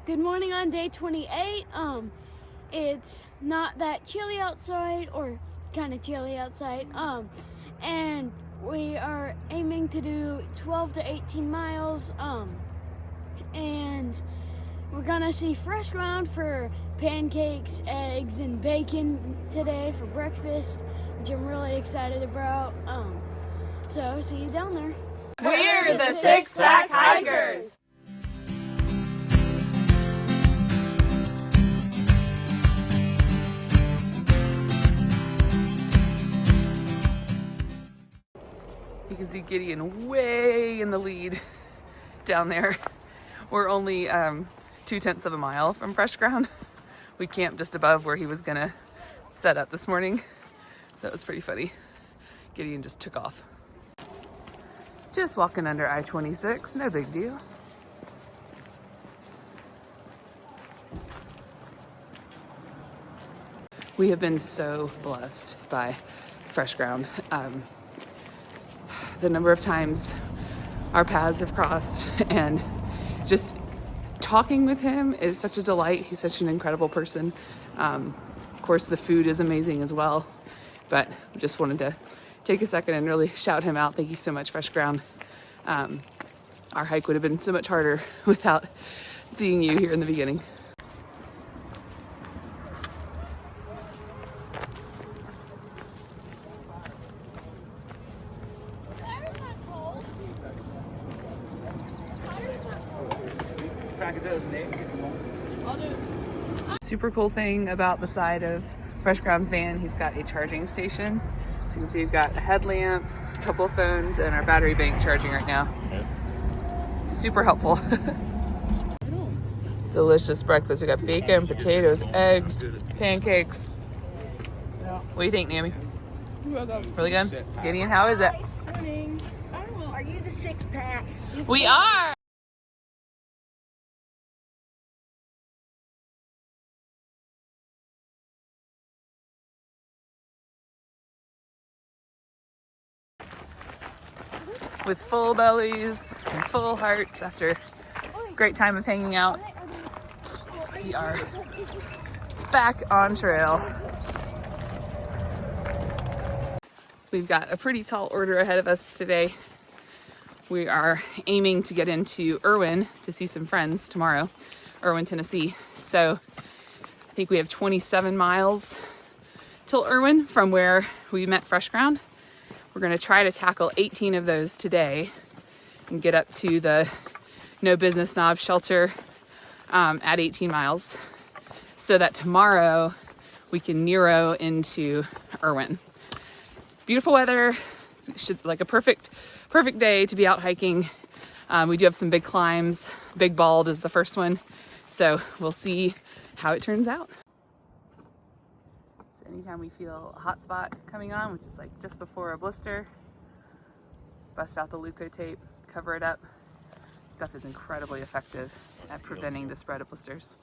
Good morning on day 28. It's not that chilly outside, or kind of chilly outside. And we are aiming to do 12 to 18 miles. And we're gonna see fresh ground for pancakes, eggs, and bacon today for breakfast, which I'm really excited about. So see you down there. We're the Six Pack Hikers. You can see Gideon way in the lead down there. We're only 2/10 of a mile from fresh ground. We camped just above where he was gonna set up this morning. That was pretty funny. Gideon just took off. Just walking under I-26, no big deal. We have been so blessed by fresh ground. The number of times our paths have crossed, and just talking with him is such a delight. He's such an incredible person. Of course, the food is amazing as well, but we just wanted to take a second and really shout him out. Thank you so much, Fresh Ground. Our hike would have been so much harder without seeing you here in the beginning. Super cool thing about the side of Fresh Ground's van, he's got a charging station. So you can see we've got a headlamp, a couple of phones, and our battery bank charging right now. Super helpful. Delicious breakfast. We got bacon, potatoes, eggs, pancakes. What do you think, Naomi? Really good? Gideon, how is it? Are you the six pack? We are! With full bellies and full hearts after a great time of hanging out, we are back on trail. We've got a pretty tall order ahead of us today. We are aiming to get into Irwin to see some friends tomorrow, Irwin, Tennessee. So I think we have 27 miles till Irwin from where we met Fresh Ground. We're gonna try to tackle 18 of those today and get up to the No Business Knob shelter at 18 miles so that tomorrow we can Nero into Irwin. Beautiful weather. It's just like a perfect day to be out hiking. We do have some big climbs. Big Bald is the first one. So we'll see how it turns out. So anytime we feel a hot spot coming on, which is like just before a blister, bust out the Leukotape, cover it up. Stuff is incredibly effective at preventing the spread of blisters.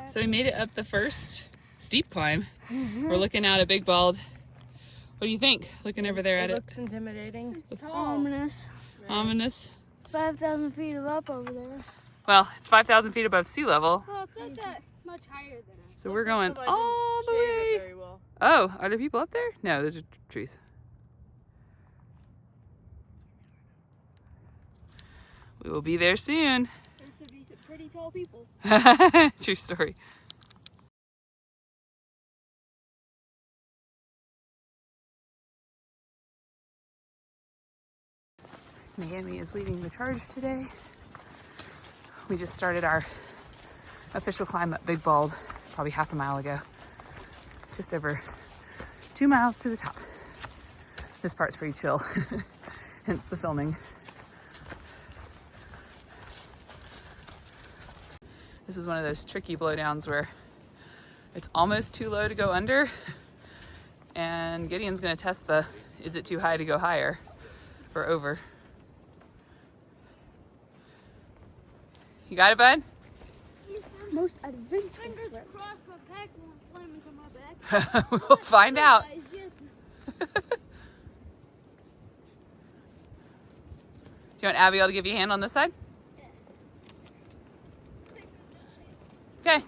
So we made it up the first steep climb. We're looking out at Big Bald. What do you think? Looking over there at it. It looks intimidating. It's ominous. Ominous. 5,000 feet of up over there. Well, it's 5,000 feet above sea level. Well, it's not that much higher than us. So we're going all the way. Oh, are there people up there? No, those are trees. We will be there soon. There's to be some pretty tall people. True story. Naomi is leading the charge today. We just started our official climb up Big Bald probably half a mile ago. Just over 2 miles to the top. This part's pretty chill, hence the filming. This is one of those tricky blowdowns where it's almost too low to go under, and Gideon's gonna test the, is it too high to go higher or over? You got it, bud? Most adventurous. Fingers crossed, my pack won't slam into my back. We'll find out. Yes. Do you want Abigail to give you a hand on this side? Okay.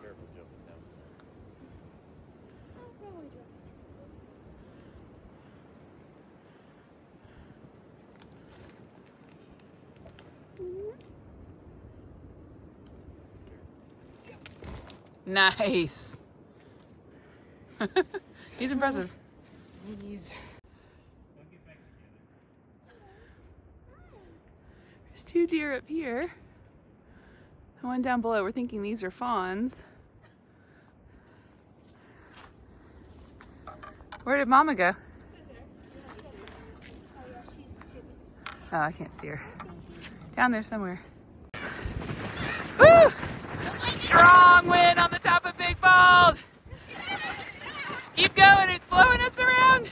Nice. He's impressive. Please. There's 2 deer up here. And one down below. We're thinking these are fawns. Where did Mama go? Oh, I can't see her. Down there somewhere. Woo! Strong wind on the top of Big Bald. Keep going, it's blowing us around.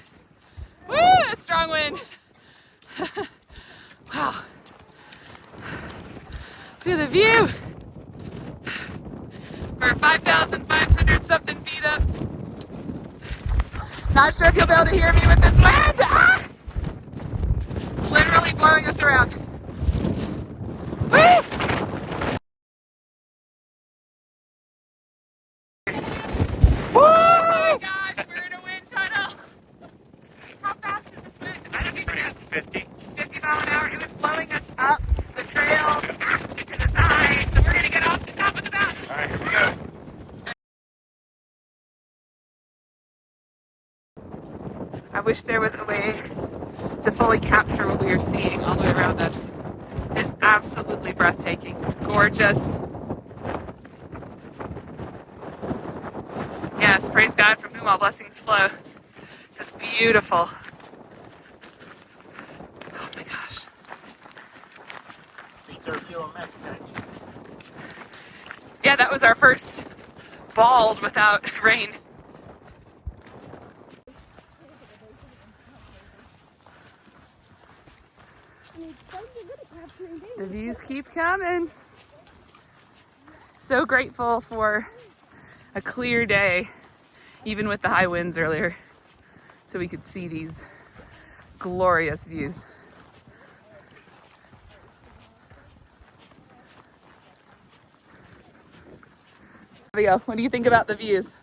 Woo! A strong wind. Wow. Look at the view. We're 5,500 something feet up. Not sure if you'll be able to hear me with this wind. Ah! Literally blowing us around. Woo! Woo! Oh my gosh, we're in a wind tunnel. How fast is this wind? I don't even know. 50. 50 mile an hour. It was blowing us up the trail and to the side. So we're going to get off the top of the mountain. All right, here we go. I wish there was a way to fully capture what we are seeing all the way around us. It's absolutely breathtaking. It's gorgeous. Yes, praise God from whom all blessings flow. This is beautiful. Oh my gosh. Yeah, that was our first bald without rain. The views keep coming. So grateful for a clear day, even with the high winds earlier, so we could see these glorious views. Abigail, what do you think about the views?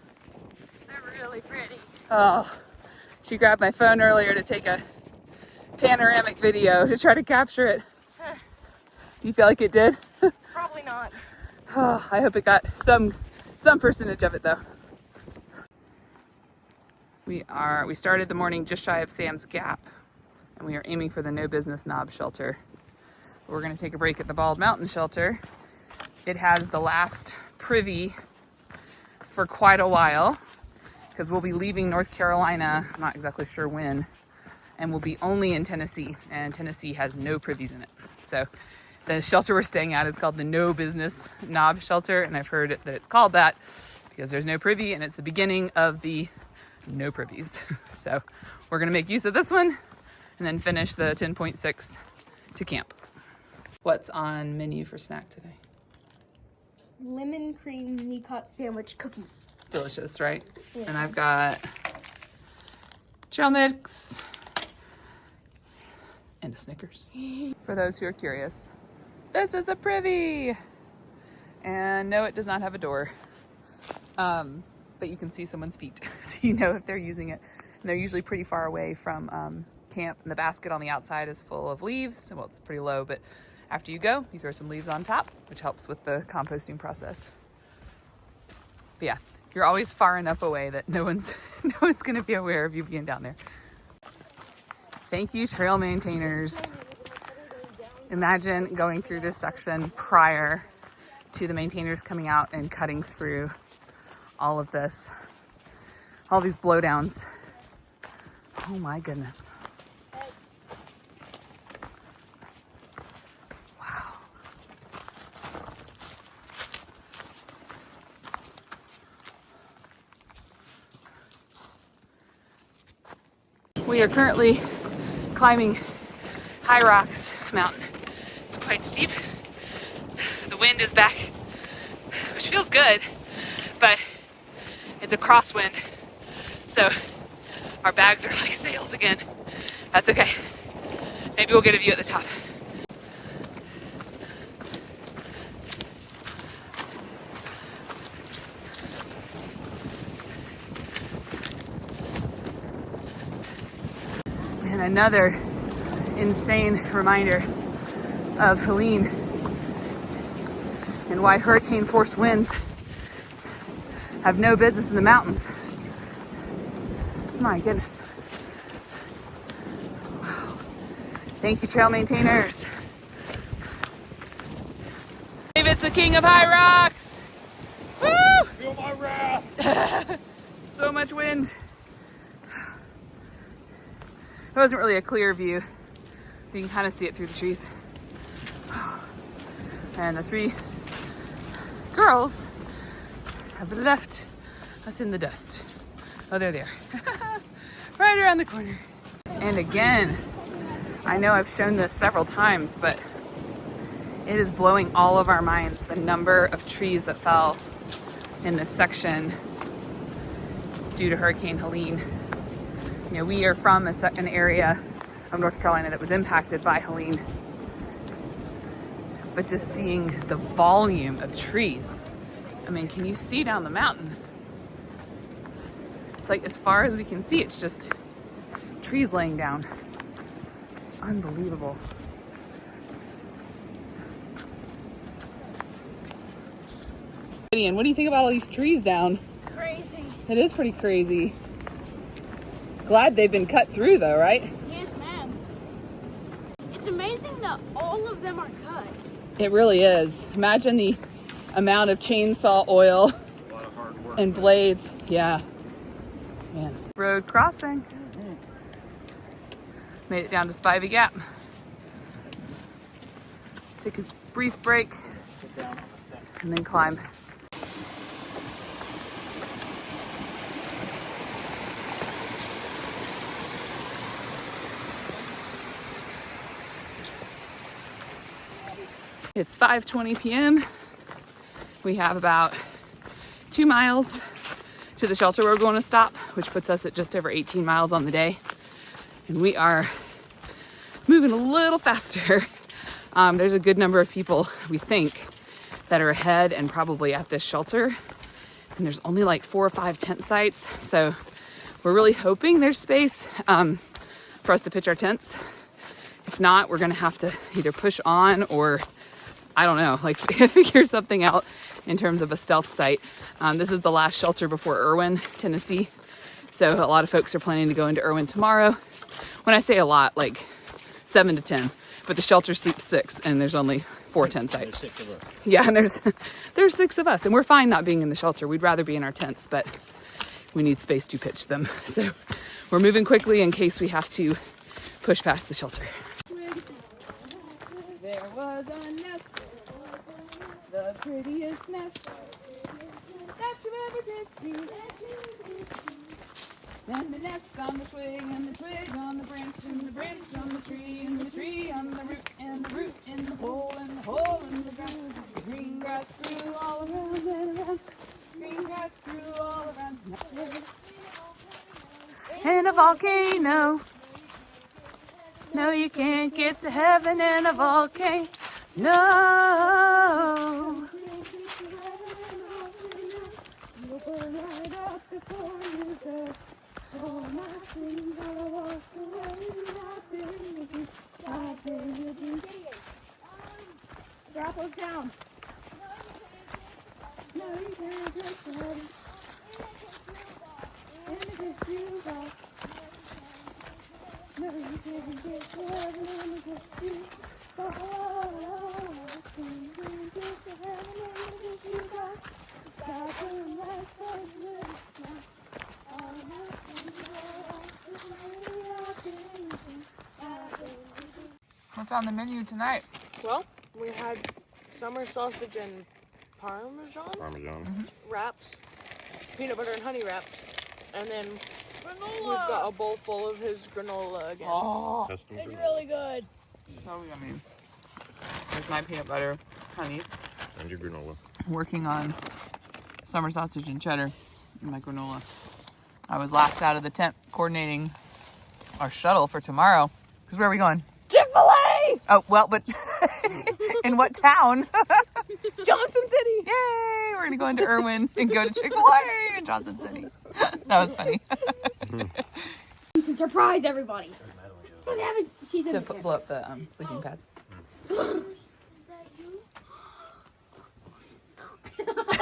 They're really pretty. Oh, she grabbed my phone earlier to take a panoramic video to try to capture it. Do you feel like it did? Probably not. Oh, I hope it got some percentage of it though. We started the morning just shy of Sam's Gap, and we are aiming for the No Business Knob shelter. We're going to take a break at the Bald Mountain shelter. It has the last privy for quite a while because we'll be leaving North Carolina, I'm not exactly sure when, and we'll be only in Tennessee, and Tennessee has no privies in it. So the shelter we're staying at is called the No Business Knob shelter, and I've heard that it's called that because there's no privy and it's the beginning of the no privies. So we're going to make use of this one and then finish the 10.6 to camp. What's on menu for snack today? Lemon cream knee-cut sandwich cookies. Delicious, right? Yeah. And I've got trail mix and a Snickers. For those who are curious, this is a privy. And no, it does not have a door. But you can see someone's feet, so you know if they're using it. And they're usually pretty far away from camp, and the basket on the outside is full of leaves. Well, it's pretty low, but after you go, you throw some leaves on top, which helps with the composting process. But yeah, you're always far enough away that no one's going to be aware of you being down there. Thank you, trail maintainers. Imagine going through this section prior to the maintainers coming out and cutting through all of this, all these blowdowns. Oh my goodness. Wow. We are currently climbing High Rocks Mountain. It's quite steep. The wind is back, which feels good, but it's a crosswind, so our bags are like sails again. That's okay. Maybe we'll get a view at the top. And another insane reminder of Helene and why hurricane force winds have no business in the mountains. My goodness. Wow. Thank you, trail maintainers. David's the king of high rocks. Woo! Feel my wrath. So much wind. It wasn't really a clear view. You can kind of see it through the trees. And the three girls have left us in the dust. Oh, they're there. Right around the corner. And again, I know I've shown this several times, but it is blowing all of our minds, the number of trees that fell in this section due to Hurricane Helene. You know, we are from an area of North Carolina that was impacted by Helene. But just seeing the volume of trees. I mean, can you see down the mountain? It's like as far as we can see, it's just trees laying down. It's unbelievable. Gideon, what do you think about all these trees down? Crazy. It is pretty crazy. Glad they've been cut through though, right? Yes, ma'am. It's amazing that all of them are cut. It really is. Imagine the amount of chainsaw oil A lot of hard work. and blades. Yeah. Man. Road crossing. Made it down to Spivey Gap. Take a brief break and then climb. It's 5:20 p.m. We have about 2 miles to the shelter we're going to stop, which puts us at just over 18 miles on the day. And we are moving a little faster. There's a good number of people, we think, that are ahead and probably at this shelter. And there's only like 4 or 5 tent sites. So we're really hoping there's space for us to pitch our tents. If not, we're gonna have to either push on or I don't know, like figure something out in terms of a stealth site. This is the last shelter before Erwin, Tennessee. So a lot of folks are planning to go into Erwin tomorrow. When I say a lot, like 7 to 10, but the shelter sleeps 6 and there's only 4 tent sites. There's 6 of us. Yeah, and there's 6 of us and we're fine not being in the shelter. We'd rather be in our tents, but we need space to pitch them. So we're moving quickly in case we have to push past the shelter. There was a nest, the prettiest nest that you ever did see. And the nest on the twig, and the twig on the branch, and the branch on the tree, and the tree on the root, and the root in the hole, and the hole in the ground. Green grass grew all around and around. Green grass grew all around. And a volcano. No, you can't get to heaven in a volcano. No. Drop us down. No, you can't get to heaven. And if it's you, God. No, you can't get to heaven and it's just you. Oh, you can't get to heaven and it's just you, God. Stop doing that stuff with the sun. What's on the menu tonight? Well, we had summer sausage and Parmesan wraps, peanut butter and honey wraps, and then we've got a bowl full of his granola again. Oh, Custom It's granola. really good. so yummy. There's my peanut butter, honey. And your granola. Working on summer sausage and cheddar in my granola. I was last out of the tent coordinating our shuttle for tomorrow. Because where are we going? Chick-fil-A! Oh, well, but in what town? Johnson City! Yay! We're going to go into Erwin and go to Chick-fil-A in Johnson City. That was funny. And surprise everybody. She's in To the blow up the sleeping pads. Is that you?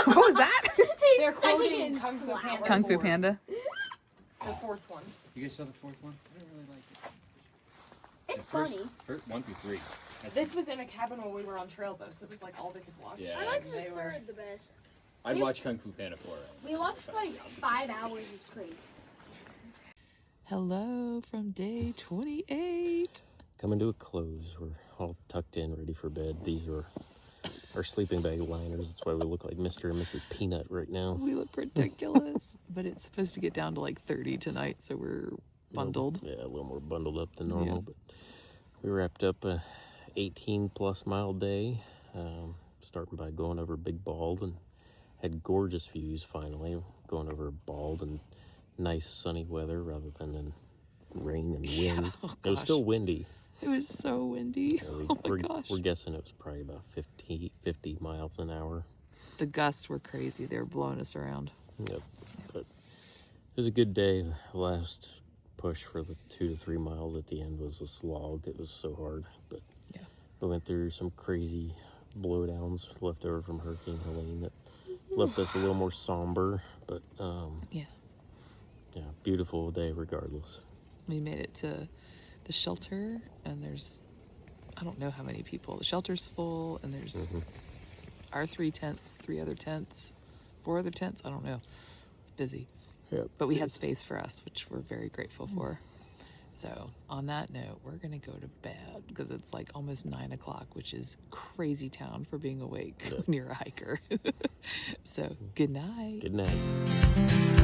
What was that? They're quoting Kung Fu Panda. Kung Fu Panda. The fourth one. You guys saw the fourth one? I didn't really like it. It's The first, funny. First 1 through 3. This was in a cabin while we were on trail though, so it was like all they could watch. Yeah. I like the They were- third the best. I'd watch Kung Fu Panda for it. We watched like 5 hours of screen. Hello from day 28. Coming to a close. We're all tucked in, ready for bed. These are our sleeping bag liners. That's why we look like Mr. and Mrs. Peanut right now. We look ridiculous. But it's supposed to get down to like 30 tonight, so we're bundled. Yeah, a little more bundled up than normal. Yeah. But we wrapped up a 18-plus mile day, starting by going over Big Bald and had gorgeous views finally, going over Bald and nice sunny weather rather than in rain and wind. Oh, it was gosh. still windy. It was so windy. Oh my gosh. We're guessing it was probably about 50 miles an hour. The gusts were crazy. They were blowing us around. Yep. But it was a good day. The last push for the 2 to 3 miles at the end was a slog. It was so hard. But Yeah. we went through some crazy blowdowns left over from Hurricane Helene that left us a little more somber. But Yeah. yeah, beautiful day regardless. We made it to the shelter, and there's, I don't know how many people. The shelter's full, and there's our 3 tents, 3 other tents, 4 other tents. I don't know. It's busy. Yep. But we had space for us, which we're very grateful for. So on that note, we're going to go to bed because it's like almost 9 o'clock, which is crazy town for being awake when you're a hiker. So good night. Good night.